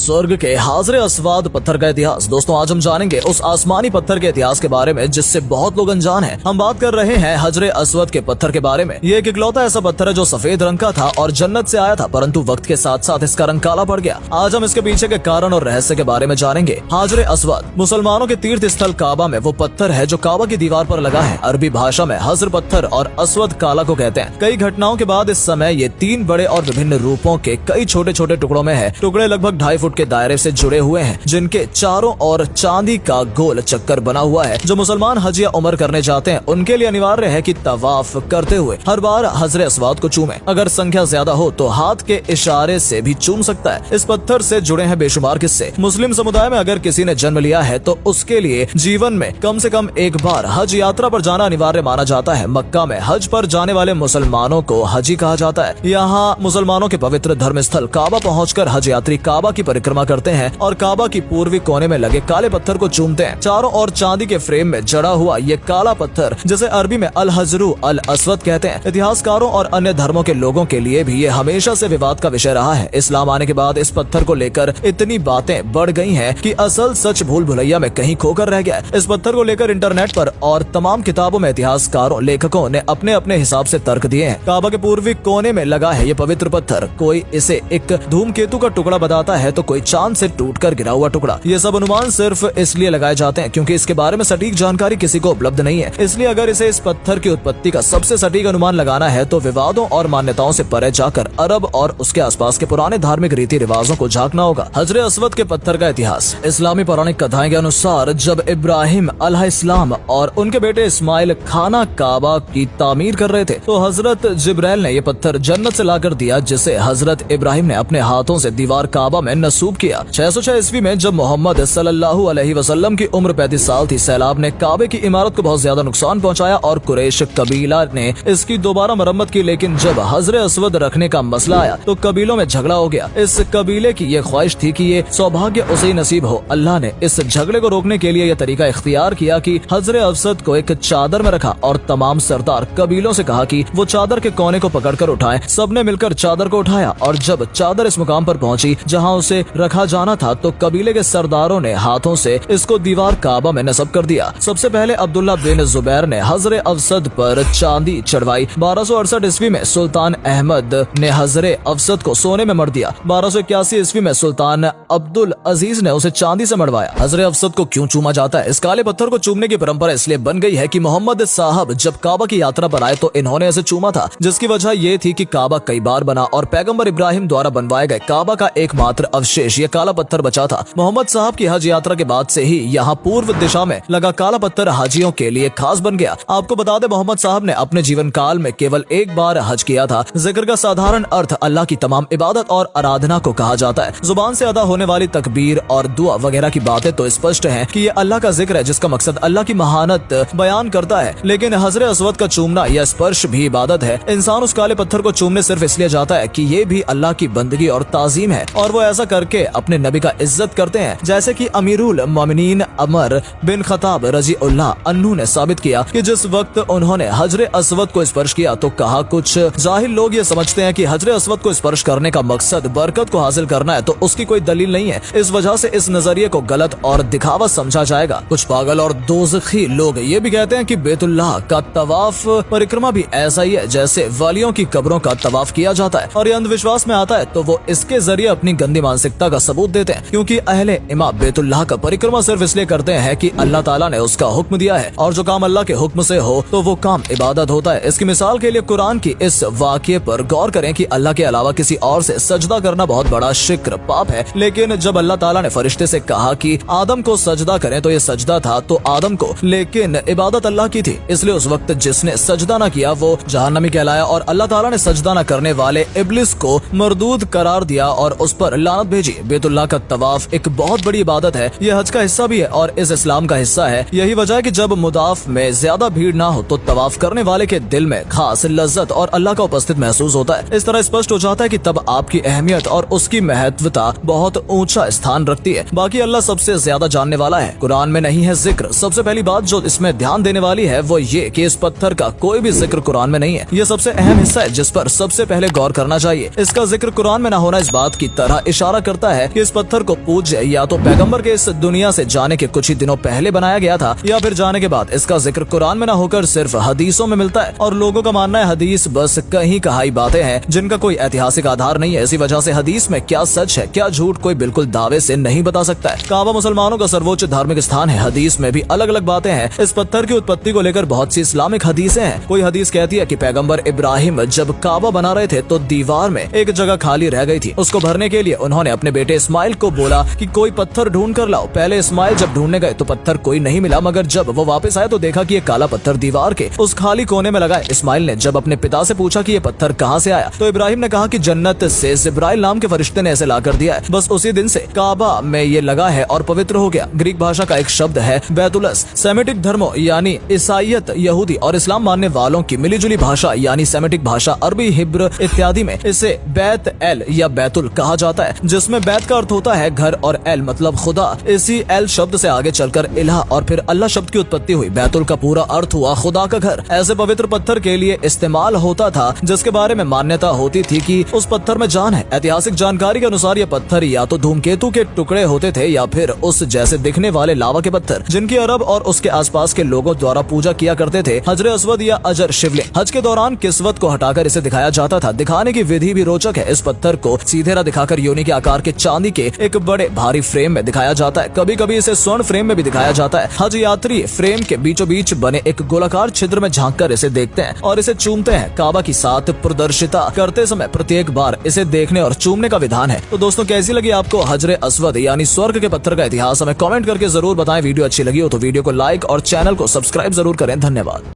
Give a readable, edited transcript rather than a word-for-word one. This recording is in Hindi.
स्वर्ग के हाजरे अस्वाद पत्थर का इतिहास। दोस्तों आज हम जानेंगे उस आसमानी पत्थर के इतिहास के बारे में जिससे बहुत लोग अनजान हैं। हम बात कर रहे हैं हजरे अस्वद के पत्थर के बारे में। ये एक इकलौता ऐसा पत्थर है जो सफेद रंग का था और जन्नत से आया था, परंतु वक्त के साथ साथ इसका रंग काला पड़ गया। आज हम इसके पीछे के कारण और रहस्य के बारे में जानेंगे। हाजरे अस्वद मुसलमानों के तीर्थ स्थल काबा में वो पत्थर है जो काबा की दीवार पर लगा है। अरबी भाषा में हजर पत्थर और अस्वद काला को कहते हैं। कई घटनाओं के बाद इस समय ये 3 बड़े और विभिन्न रूपों के कई छोटे छोटे टुकड़ों में है। टुकड़े लगभग 2.5 फुट के दायरे से जुड़े हुए हैं, जिनके चारों ओर चांदी का गोल चक्कर बना हुआ है। जो मुसलमान हज या उम्र करने जाते हैं उनके लिए अनिवार्य है कि तवाफ करते हुए हर बार हजरे अस्वद को चूमें। अगर संख्या ज्यादा हो तो हाथ के इशारे से भी चूम सकता है। इस पत्थर से जुड़े हैं बेशुमार किस्से। मुस्लिम समुदाय में अगर किसी ने जन्म लिया है तो उसके लिए जीवन में कम से कम एक बार हज यात्रा पर जाना अनिवार्य माना जाता है। मक्का में हज पर जाने वाले मुसलमानों को हजी कहा जाता है। यहाँ मुसलमानों के पवित्र धर्म स्थल काबा पहुँचकर हज यात्री काबा की परिक्रमा करते हैं और काबा की पूर्वी कोने में लगे काले पत्थर को चूमते हैं। चारों ओर चांदी के फ्रेम में जड़ा हुआ ये काला पत्थर, जिसे अरबी में अल हजरू अल अस्वद कहते हैं, इतिहासकारों और अन्य धर्मों के लोगों के लिए भी ये हमेशा से विवाद का विषय रहा है। इस्लाम आने के बाद इस पत्थर को लेकर इतनी बातें बढ़ गई हैं कि असल सच भूल भुलैया में कहीं खोकर रह गया है। इस पत्थर को लेकर इंटरनेट पर और तमाम किताबों में इतिहासकारों लेखकों ने अपने अपने हिसाब से तर्क दिए हैं। काबा के पूर्वी कोने में लगा है ये पवित्र पत्थर। कोई इसे एक धूमकेतु का टुकड़ा बताता है तो कोई चांद से टूटकर गिरा हुआ टुकड़ा। ये सब अनुमान सिर्फ इसलिए लगाए जाते हैं क्योंकि इसके बारे में सटीक जानकारी किसी को उपलब्ध नहीं है। इसलिए अगर इसे इस पत्थर की उत्पत्ति का सबसे सटीक अनुमान लगाना है तो विवादों और मान्यताओं से परे जाकर अरब और उसके आसपास के पुराने धार्मिक रीति रिवाजों को झांकना होगा। हजरे अस्वद के पत्थर का इतिहास। इस्लामी पौराणिक कथाएं के अनुसार जब इब्राहिम अलैहिस्सलाम और उनके बेटे इस्माइल खाना काबा की तामीर कर रहे थे तो हजरत जिब्राइल ने ये पत्थर जन्नत से लाकर दिया, जिसे हजरत इब्राहिम ने अपने हाथों से दीवार काबा में नसूब किया। 606 ईस्वी में जब मोहम्मद सल्लल्लाहु अलैहि वसल्लम की उम्र 35 साल थी, सैलाब ने काबे की इमारत को बहुत ज्यादा नुकसान पहुंचाया और कुरैश कबीला ने इसकी दोबारा मरम्मत की। लेकिन जब हजरे अस्वद रखने का मसला आया तो कबीलों में झगड़ा हो गया। इस कबीले की ये ख्वाहिश थी कि ये सौभाग्य उसे ही नसीब हो। अल्लाह ने इस झगड़े को रोकने के लिए यह तरीका इख्तियार किया कि हजरे अस्वद को एक चादर में रखा और तमाम सरदार कबीलों से कहा कि वो चादर के कोने को पकड़कर उठाएं। सबने मिलकर चादर को उठाया और जब चादर इस मुकाम पर पहुंची जहां उसे रखा जाना था तो कबीले के सरदारों ने हाथों से इसको दीवार काबा में नस्ब कर दिया। सबसे पहले अब्दुल्ला बिन जुबैर ने हजरे अस्वद पर चांदी चढ़वाई। 1268 ईस्वी में सुल्तान अहमद ने हजरे अस्वद को सोने में मढ़ दिया। 1281 ईस्वी में सुल्तान अब्दुल अजीज ने उसे चांदी से मढ़वाया। हजरे अस्वद को क्यों चूमा जाता है? इस काले पत्थर को चूमने की परंपरा इसलिए बन गई है कि मोहम्मद साहब जब काबा की यात्रा पर आए तो इन्होंने इसे चूमा था, जिसकी वजह ये थी कि काबा कई बार बना और पैगंबर इब्राहिम द्वारा बनवाए गए काबा का एकमात्र अवशेष ये काला पत्थर बचा था। मोहम्मद साहब की हज यात्रा के बाद से ही यहाँ पूर्व दिशा में लगा काला पत्थर हाजियों के लिए खास बन गया। आपको बता दें, मोहम्मद साहब ने अपने जीवन काल में केवल एक बार हज किया था। जिक्र का साधारण अर्थ अल्लाह की तमाम इबादत और आराधना को कहा जाता है। जुबान से अदा होने वाली तकबीर और दुआ वगैरह की बातें तो स्पष्ट हैं कि ये अल्लाह का जिक्र है जिसका मकसद अल्लाह की महानत बयान करता है। लेकिन हजरे अस्वद का चूमना या स्पर्श भी इबादत है। इंसान उस काले पत्थर को चूमने सिर्फ इसलिए जाता है कि ये भी अल्लाह की बंदगी और ताजीम है और वो ऐसा करके अपने नबी का इज्जत करते हैं। जैसे कि अमीरुल मोमिनीन अमर बिन खताब रज़ियल्लाहु अन्हु ने साबित किया कि जिस वक्त उन्होंने हजरे अस्वद को स्पर्श किया तो कहा, कुछ जाहिल लोग ये समझते हैं कि हजरे अस्वद को स्पर्श करने का मकसद बरकत को हासिल करना है, तो उसकी कोई दलील नहीं है। इस वजह से इस नजरिए को गलत और दिखावा समझा जाएगा। कुछ पागल और दोज़खी लोग ये भी कहते हैं कि बैतुल्लाह का तवाफ परिक्रमा भी ऐसा ही है जैसे वालियों की कब्रों का तवाफ किया जाता है और ये अंधविश्वास में आता है तो वो इसके जरिए अपनी गंदी मानसिकता का सबूत देते हैं। क्योंकि अहले इमाम बैतुल्लाह का परिक्रमा सिर्फ इसलिए करते हैं कि अल्लाह ताला ने उसका हुक्म दिया है और जो काम अल्लाह के हुक्म से हो तो वो काम इबादत होता है। इसकी मिसाल के लिए कुरान की इस वाक़ये पर गौर करें कि अल्लाह के अलावा किसी और से सजदा करना बहुत बड़ा शिक्र पाप है। लेकिन जब अल्लाह ताला ने फरिश्ते से कहा कि आदम को सजदा करें तो ये सजदा था तो आदम को, लेकिन इबादत अल्लाह की थी, इसलिए उस वक्त जिसने सजदा न किया वो जहन्नमी कहलाया और अल्लाह ताला ने सजदा न करने वाले इब्लिस को मरदूद करार दिया और उस पर लानत भेजी। बैतुल्लाह का तवाफ एक बहुत बड़ी इबादत है। यह हज का हिस्सा भी है और इस इस्लाम का हिस्सा है। यही वजह है कि जब मुदाफ में ज्यादा भीड़ ना हो तो तवाफ करने वाले के दिल में खास लज्जत और अल्लाह का उपस्थित महसूस होता है। इस तरह स्पष्ट हो जाता है कि तब आपकी अहमियत और उसकी महत्वता बहुत ऊंचा स्थान रखती है। बाकी अल्लाह सबसे ज्यादा जानने वाला है। कुरान में नहीं है जिक्र। सबसे पहली बात जो इसमें ध्यान देने वाली है वो ये कि इस पत्थर का कोई भी जिक्र कुरान में नहीं है। यह सबसे अहम हिस्सा है जिस पर सबसे पहले गौर करना चाहिए। इसका जिक्र कुरान में न होना इस बात की तरह इशारा करता है कि इस पत्थर को पूज्य या तो पैगंबर के इस दुनिया से जाने के कुछ ही दिनों पहले बनाया गया था, या फिर जाने के बाद इसका जिक्र कुरान में न होकर सिर्फ हदीसों में मिलता है। और लोगों का मानना है हदीस बस कहीं कहाई बातें हैं जिनका कोई ऐतिहासिक आधार नहीं है। इसी वजह से हदीस में क्या सच है क्या झूठ कोई बिल्कुल दावे से नहीं बता सकता है। काबा मुसलमानों का सर्वोच्च धार्मिक स्थान है। हदीस में भी अलग अलग बातें हैं। इस पत्थर की उत्पत्ति को लेकर बहुत सी इस्लामिक हदीसें हैं। कोई हदीस कहती है कि पैगंबर इब्राहिम जब काबा बना रहे थे तो दीवार में एक जगह खाली रह गई थी। उसको भरने के लिए उन्होंने अपने बेटे इस्माइल को बोला कि कोई पत्थर ढूंढ कर लाओ। पहले इस्माइल जब ढूंढने गए तो पत्थर कोई नहीं मिला, मगर जब वो वापस आए तो देखा कि ये काला पत्थर दीवार के उस खाली कोने में लगा है। इस्माइल ने जब अपने पिता से पूछा कि ये पत्थर कहाँ से आया तो इब्राहिम ने कहा कि जन्नत से जिब्राइल नाम के फरिश्ते ने ऐसे ला कर दिया है। बस उसी दिन से काबा में ये लगा है और पवित्र हो गया। ग्रीक भाषा का एक शब्द है बैतुलस। सेमेटिक धर्मों यानी ईसाइयत, यहूदी और इस्लाम मानने वालों की मिलीजुली भाषा यानी सेमेटिक भाषा, अरबी, हिब्र इत्यादि में इसे बैत एल या बैतुल कहा जाता है, जिसमें बैत का अर्थ होता है घर और एल मतलब खुदा। इसी एल शब्द से आगे चलकर इलाह और फिर अल्लाह शब्द की उत्पत्ति हुई। बैतुल का पूरा अर्थ हुआ खुदा का घर। ऐसे पवित्र पत्थर के लिए इस्तेमाल होता था जिसके बारे में मान्यता होती थी कि उस पत्थर में जान है। ऐतिहासिक जानकारी के अनुसार ये पत्थर या तो धूमकेतु के टुकड़े होते थे या फिर उस जैसे दिखने वाले लावा के पत्थर जिनकी अरब और उसके आसपास के लोगों द्वारा पूजा किया करते थे। हजरे अस्वद या अजर शिवलिंग। हज के दौरान किस्वत को हटाकर इसे दिखाया जाता था। दिखाने की विधि भी रोचक है। इस पत्थर को सीधेरा दिखाकर योनि के आकार के चांदी के एक बड़े भारी फ्रेम में दिखाया जाता है। कभी कभी इसे स्वर्ण फ्रेम में भी दिखाया जाता है। हज यात्री फ्रेम के बीचों बीच बने एक गोलाकार छिद्र में झांककर इसे देखते हैं और इसे चूमते हैं। काबा की साथ प्रदर्शिता करते समय प्रत्येक बार इसे देखने और चूमने का विधान है। तो दोस्तों कैसी लगी आपको हजरे अस्वद यानी स्वर्ग के पत्थर का इतिहास? हमें कमेंट करके जरूर बताएं। वीडियो अच्छी लगी हो तो वीडियो को लाइक और चैनल को सब्सक्राइब जरूर करें। धन्यवाद।